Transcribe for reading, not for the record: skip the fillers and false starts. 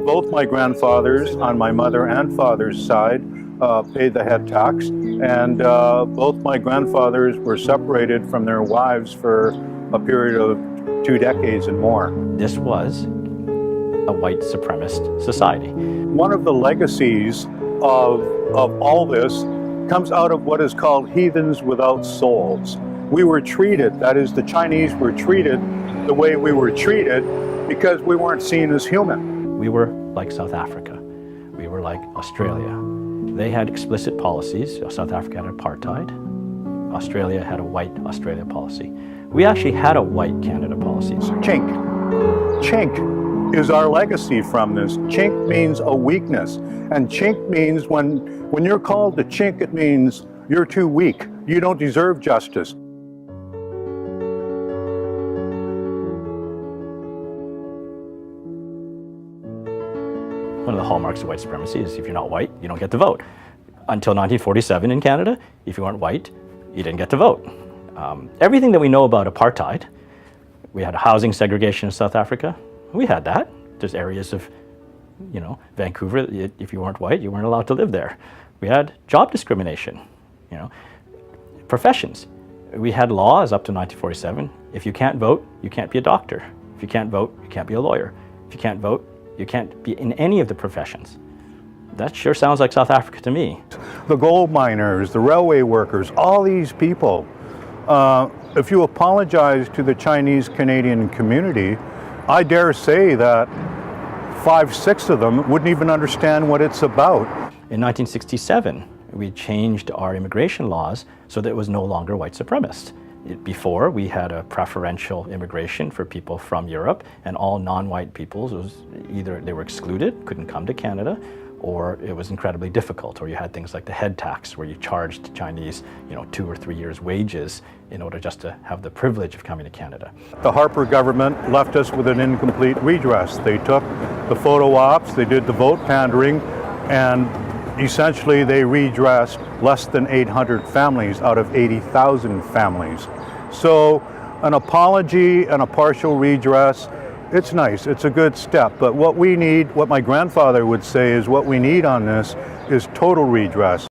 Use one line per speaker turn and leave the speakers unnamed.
Both my grandfathers on my mother and father's side paid the head tax, and both my grandfathers were separated from their wives for a period of 2 decades and more.
This was a white supremacist society.
One of the legacies of all this comes out of what is called heathens without souls. We were treated, that is, the Chinese were treated the way we were treated because we weren't seen as human.
We were like South Africa. We were like Australia. They had explicit policies. South Africa had apartheid. Australia had a white Australia policy. We actually had a white Canada policy.
Chink. Chink is our legacy from this. Chink means a weakness. And chink means when you're called a chink, it means you're too weak. You don't deserve justice.
One of the hallmarks of white supremacy is if you're not white, you don't get to vote. Until 1947 in Canada, if you weren't white, you didn't get to vote. Everything that we know about apartheid, we had housing segregation in South Africa. We had that. There's areas of, Vancouver, if you weren't white, you weren't allowed to live there. We had job discrimination, professions. We had laws up to 1947. If you can't vote, you can't be a doctor. If you can't vote, you can't be a lawyer. If you can't vote, you can't be in any of the professions. That sure sounds like South Africa to me.
The gold miners, the railway workers, all these people, if you apologize to the Chinese-Canadian community, I dare say that 5-6 of them wouldn't even understand what it's about.
In 1967, we changed our immigration laws so that it was no longer white supremacist. Before, we had a preferential immigration for people from Europe, and all non-white peoples was either they were excluded, couldn't come to Canada, or it was incredibly difficult, or you had things like the head tax where you charged Chinese 2 or 3 years' wages in order just to have the privilege of coming to Canada.
The Harper government left us with an incomplete redress. They took the photo ops, they did the vote pandering, and essentially they redressed less than 800 families out of 80,000 families. So an apology and a partial redress, it's nice, it's a good step, but what we need, what my grandfather would say is what we need on this is total redress.